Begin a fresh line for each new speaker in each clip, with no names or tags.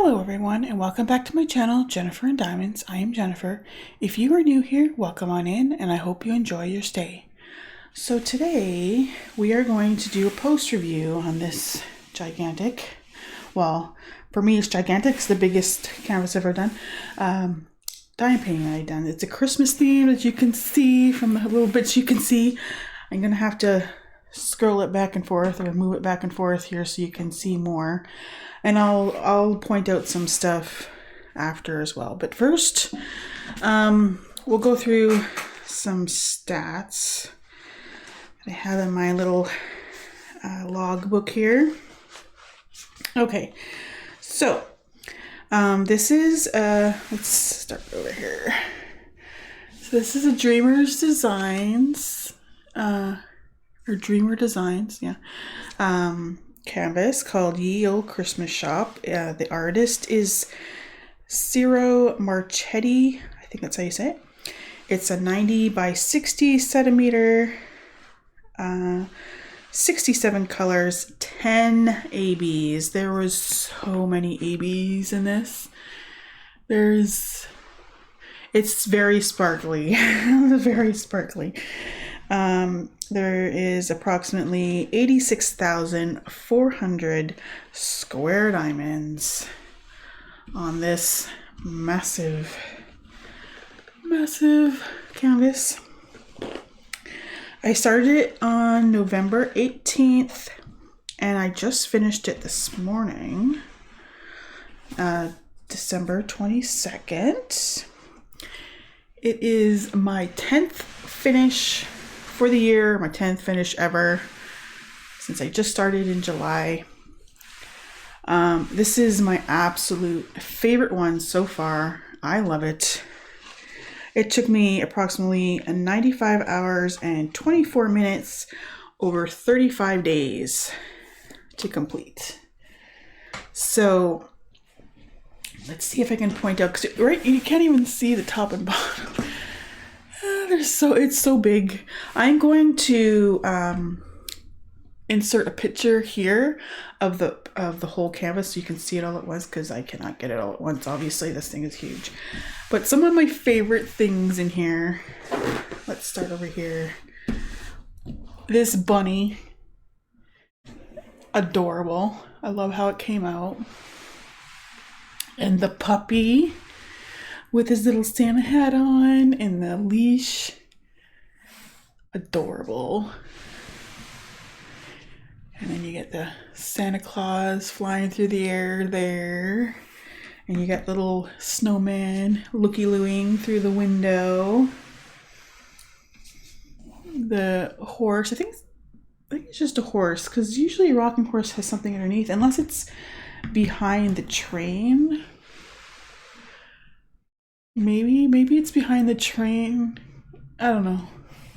Hello everyone and welcome back to my channel, Jennifer and Diamonds. I am Jennifer. If you are new here, welcome on in and I hope you enjoy your stay. So today we are going to do a post review on this gigantic, well for me it's gigantic, it's the biggest canvas I've ever done, dime painting that I've done. It's a Christmas theme, as you can see from the little bits you can see. I'm going to have to scroll it back and forth or move it back and forth here so you can see more. And I'll point out some stuff after as well. But first, we'll go through some stats that I have in my little log book here. Okay, so this is, let's start over here. So this is a Dreamer's Designs, or Dreamer Designs, yeah. Canvas called Ye Olde Christmas Shop. The artist is Ciro Marchetti. I think that's how you say it. It's a 90 by 60 centimeter, 67 colors, 10 ABs. There was so many ABs in this. It's very sparkly, very sparkly. There is approximately 86,400 square diamonds on this massive canvas. I started it on November 18th and I just finished it this morning, December 22nd. It is my 10th finish for the year, my 10th finish ever since I just started in July. This is my absolute favorite one so far. I love it. It took me approximately 95 hours and 24 minutes over 35 days to complete. So let's see if I can point out, because right, you can't even see the top and bottom. It's so big. I'm going to insert a picture here of the whole canvas so you can see it all at once, because I cannot get it all at once. Obviously, this thing is huge. But some of my favorite things in here. Let's start over here. This bunny, adorable. I love how it came out. And the puppy with his little Santa hat on and the leash. Adorable. And then you get the Santa Claus flying through the air there. And you got little snowman looky-looing through the window. The horse, I think it's just a horse, because usually a rocking horse has something underneath, unless it's behind the train. Maybe it's behind the train. I don't know.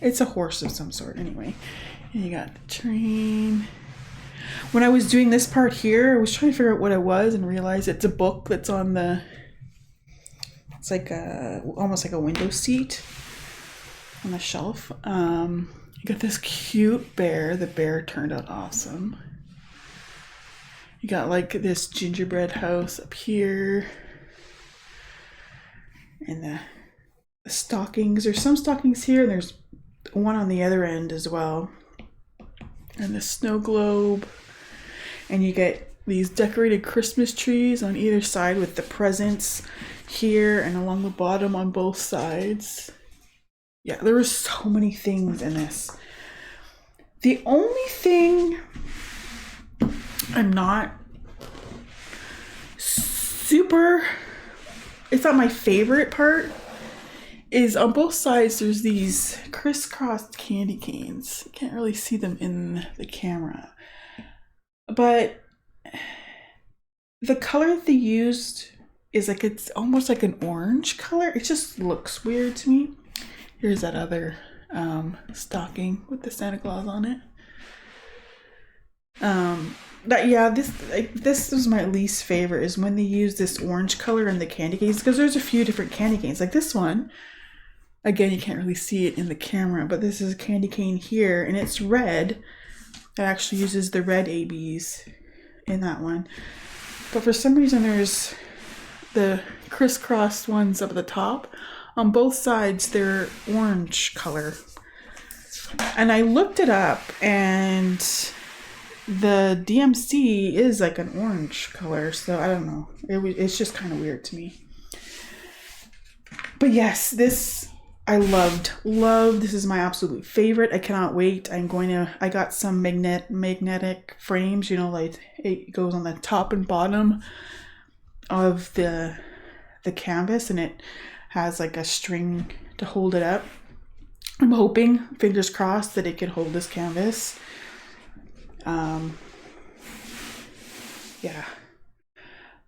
It's a horse of some sort anyway. And you got the train. When I was doing this part here, I was trying to figure out what it was and realized it's a book that's on the, it's like almost like a window seat on the shelf. You got this cute bear. The bear turned out awesome. You got like this gingerbread house up here. And the stockings, there's some stockings here, and there's one on the other end as well. And the snow globe. And you get these decorated Christmas trees on either side with the presents here and along the bottom on both sides. Yeah, there were so many things in this. The only thing I'm not super, it's not my favorite part, is on both sides there's these crisscrossed candy canes. You can't really see them in the camera. But the color that they used is like, it's almost like an orange color. It just looks weird to me. Here's that other stocking with the Santa Claus on it. This was my least favorite, is when they use this orange color in the candy canes, because there's a few different candy canes. Like this one, again, you can't really see it in the camera, but this is a candy cane here and it's red. It actually uses the red ABs in that one. But for some reason there's the crisscrossed ones up at the top. On both sides they're orange color. And I looked it up, and the DMC is like an orange color, so I don't know. It's just kind of weird to me. But yes, this I loved. This is my absolute favorite. I cannot wait. I got some magnetic frames, you know, like it goes on the top and bottom of the canvas, and it has like a string to hold it up. I'm hoping, fingers crossed, that it could hold this canvas. Yeah,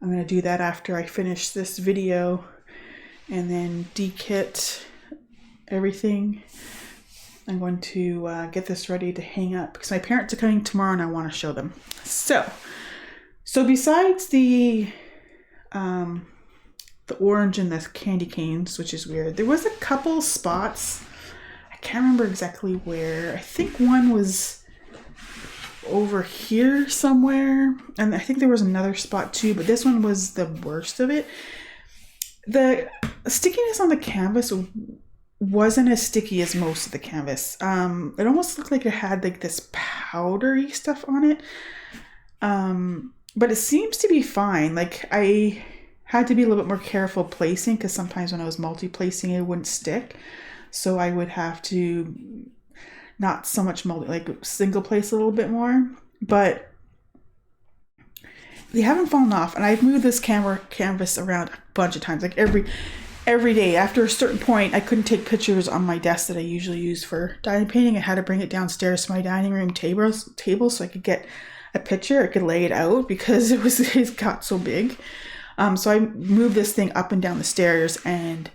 I'm going to do that after I finish this video and then dekit everything. I'm going to get this ready to hang up because my parents are coming tomorrow and I want to show them. So besides the orange and the candy canes, which is weird, there was a couple spots. I can't remember exactly where. I think one was over here somewhere, and I think there was another spot too, but this one was the worst of it. The stickiness on the canvas wasn't as sticky as most of the canvas. It almost looked like it had like this powdery stuff on it, but it seems to be fine. Like I had to be a little bit more careful placing because sometimes when I was multi-placing it wouldn't stick. So I would have to not so much single place a little bit more, but they haven't fallen off. And I've moved this canvas around a bunch of times, like every day. After a certain point, I couldn't take pictures on my desk that I usually use for diamond painting. I had to bring it downstairs to my dining room table so I could get a picture. I could lay it out because it got so big. So I moved this thing up and down the stairs, and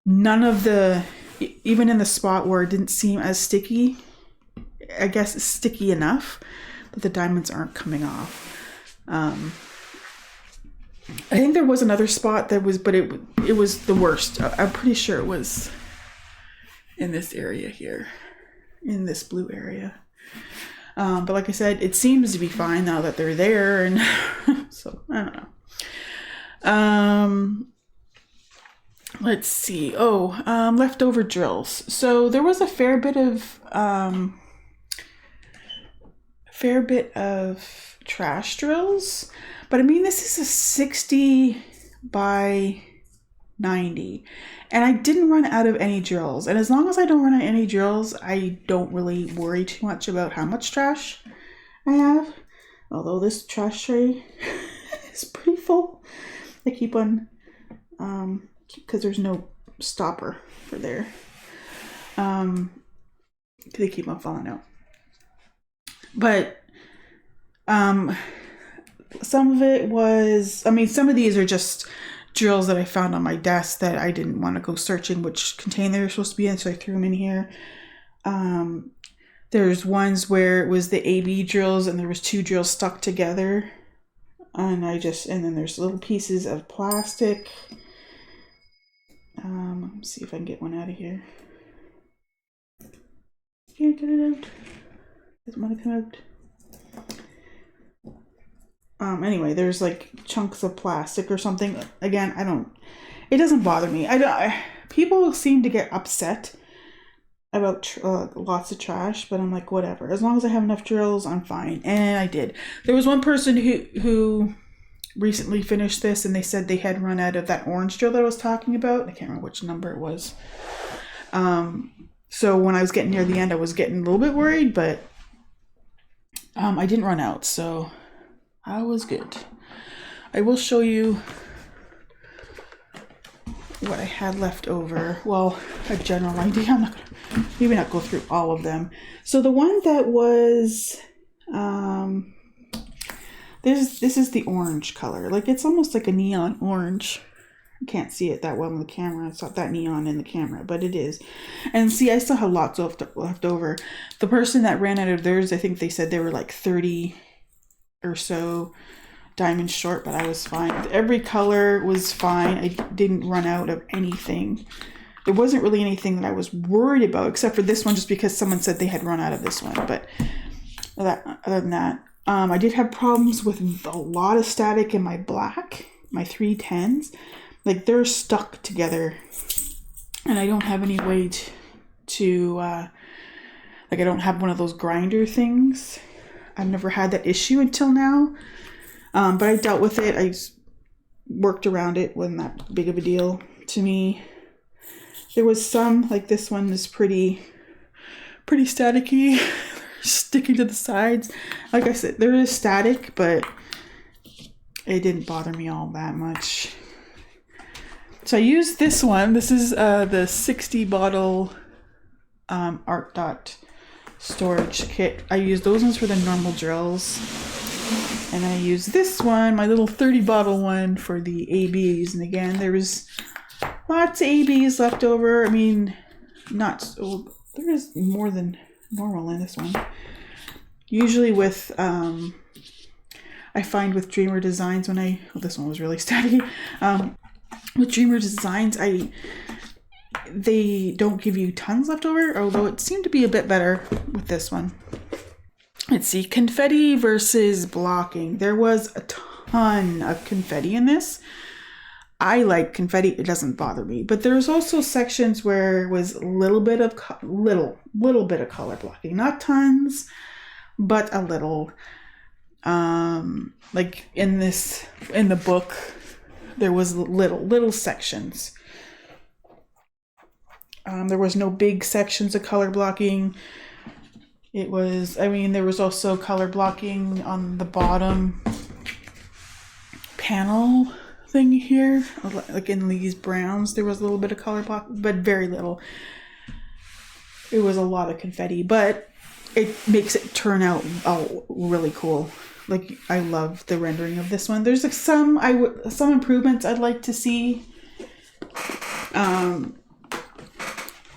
none of even in the spot where it didn't seem as sticky, I guess it's sticky enough that the diamonds aren't coming off. I think there was another spot that was, but it was the worst. I'm pretty sure it was in this area here, in this blue area. But like I said, it seems to be fine now that they're there, and so I don't know. Let's see. Leftover drills. So there was a fair bit of trash drills, but I mean, this is a 60 by 90, and I didn't run out of any drills. And as long as I don't run out of any drills, I don't really worry too much about how much trash I have. Although this trash tray is pretty full. I keep on, because there's no stopper for there. They keep on falling out. But some of it was, some of these are just drills that I found on my desk that I didn't want to go searching which container they're supposed to be in, so I threw them in here. There's ones where it was the AB drills and there was two drills stuck together. And then there's little pieces of plastic. Let's see if I can get one out of here. Can't get it out. Doesn't want to come out. Anyway, there's like chunks of plastic or something. Again, it doesn't bother me. People seem to get upset about lots of trash, but I'm like, whatever. As long as I have enough drills, I'm fine. And I did. There was one person who recently finished this, and they said they had run out of that orange drill that I was talking about. I can't remember which number it was. So when I was getting near the end, I was getting a little bit worried, but I didn't run out, so I was good. I will show you what I had left over. Well, a general idea. I'm not gonna maybe not go through all of them. So the one that was this is the orange color. Like it's almost like a neon orange. I can't see it that well in the camera. It's not that neon in the camera, but it is. And see, I still have lots left over. The person that ran out of theirs, I think they said they were like 30 or so diamonds short, but I was fine. Every color was fine. I didn't run out of anything. There wasn't really anything that I was worried about, except for this one, just because someone said they had run out of this one. But other than that, I did have problems with a lot of static in my black, my 310s. Like they're stuck together and I don't have any way to like I don't have one of those grinder things. I've never had that issue until now. But I dealt with it. I worked around it. Wasn't that big of a deal to me. There was some, like this one is pretty staticky, sticking to the sides. Like I said, there is static, but it didn't bother me all that much. So I used this one. This is the 60 bottle Art Dot storage kit. I use those ones for the normal drills. And I use this one, my little 30 bottle one, for the ABs. And again, there was lots of ABs left over. I mean, there is more than normal in this one. Usually with, I find with Dreamer Designs this one was really staticky. With Dreamer Designs, they don't give you tons left over, although it seemed to be a bit better with this one. Let's see, confetti versus blocking. There was a ton of confetti in this. I like confetti, it doesn't bother me. But there's also sections where it was a little bit of little bit of color blocking. Not tons, but a little. Like in the book, there was little sections. There was no big sections of color blocking. There was also color blocking on the bottom panel thing here. Like in these browns, there was a little bit of color block, but very little. It was a lot of confetti, but it makes it turn out really cool. Like, I love the rendering of this one. There's like some improvements I'd like to see.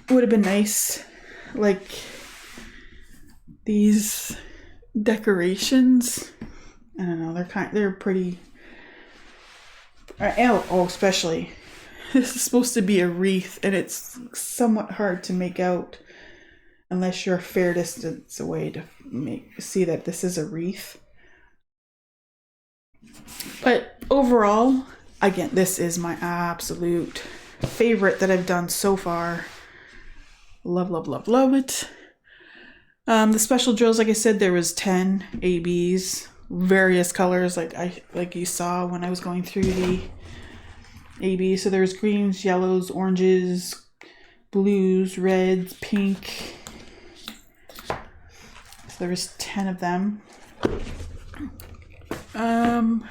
Would have been nice, like these decorations. I don't know, they're pretty. Especially this is supposed to be a wreath, and it's somewhat hard to make out unless you're a fair distance away to see that this is a wreath. But overall, again, this is my absolute favorite that I've done so far. Love, love, love, love it. The special drills, like I said, there was 10 ABs, various colors, like you saw when I was going through the AB. So there's greens, yellows, oranges, blues, reds, pink. So there was 10 of them. And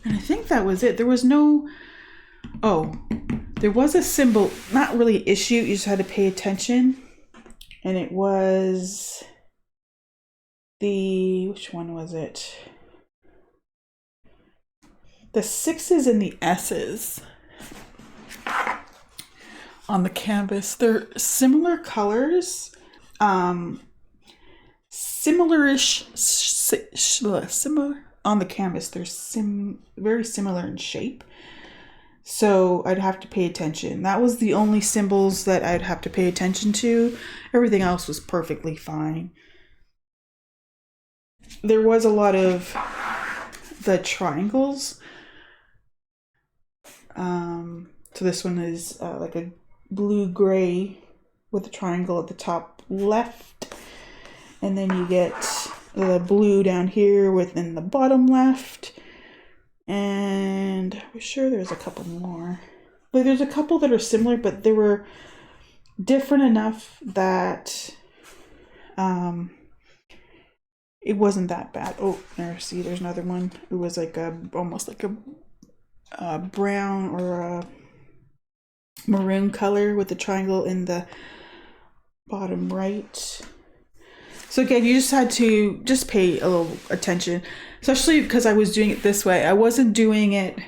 I think that was it. There was there was a symbol, not really an issue, you just had to pay attention. And it was which one was it? The 6s and the S's on the canvas. They're similar colors, similar-ish, similar on the canvas. They're very similar in shape. So I'd have to pay attention. That was the only symbols that I'd have to pay attention to. Everything else was perfectly fine. There was a lot of the triangles. So this one is like a blue-gray with a triangle at the top left. And then you get the blue down here within the bottom left. And I was sure there's a couple more. Like, there's a couple that are similar, but they were different enough that it wasn't that bad. Oh, there's another one. It was like almost like a brown or a maroon color with the triangle in the bottom right. So again, you just had to pay a little attention, especially because I was doing it this way. I wasn't doing it,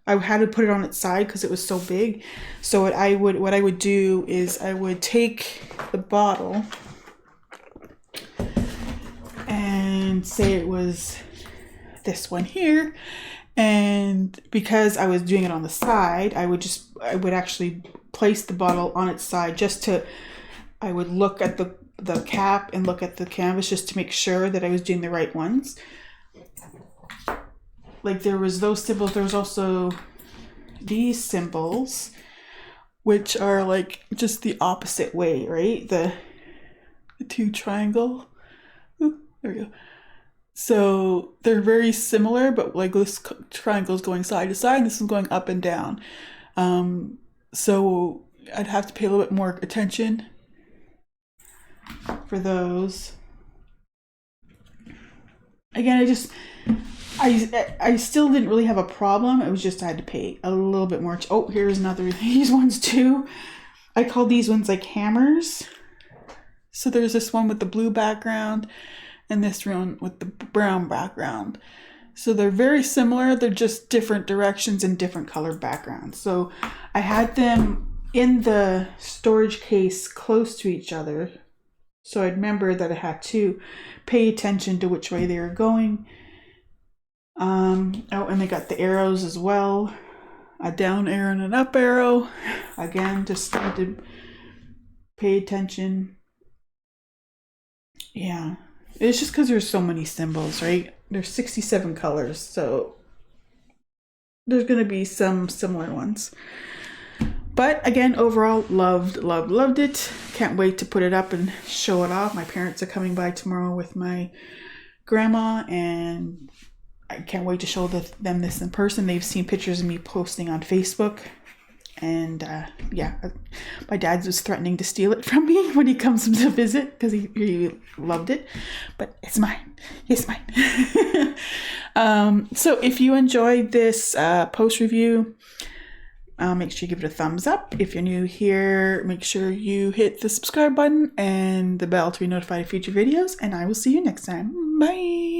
I had to put it on its side because it was so big. So what I would do is I would take the bottle and say it was this one here. And because I was doing it on the side, I would actually place the bottle on its side I would look at the cap and look at the canvas just to make sure that I was doing the right ones. like there was those symbols, there was also these symbols, which are like just the opposite way, right? The two triangle. Ooh, there we go. So they're very similar, but like this triangle is going side to side, and this is going up and down. So I'd have to pay a little bit more attention for those. Again, I still didn't really have a problem. It was just I had to pay a little bit more. Oh, here's another these ones too. I call these ones like hammers. So there's this one with the blue background and this one with the brown background. So they're very similar. They're just different directions and different color backgrounds. So I had them in the storage case close to each other. So I'd remember that I had to pay attention to which way they were going. Oh, and they got the arrows as well. A down arrow and an up arrow. Again, just had to pay attention. Yeah. It's just because there's so many symbols, right? There's 67 colors, so there's going to be some similar ones. But again, overall, loved it. Can't wait to put it up and show it off. My parents are coming by tomorrow with my grandma, and I can't wait to show them this in person. They've seen pictures of me posting on Facebook. And yeah, my dad was threatening to steal it from me when he comes to visit because he loved it. But it's mine. It's mine. So if you enjoyed this post review, make sure you give it a thumbs up. If you're new here, make sure you hit the subscribe button and the bell to be notified of future videos. And I will see you next time. Bye.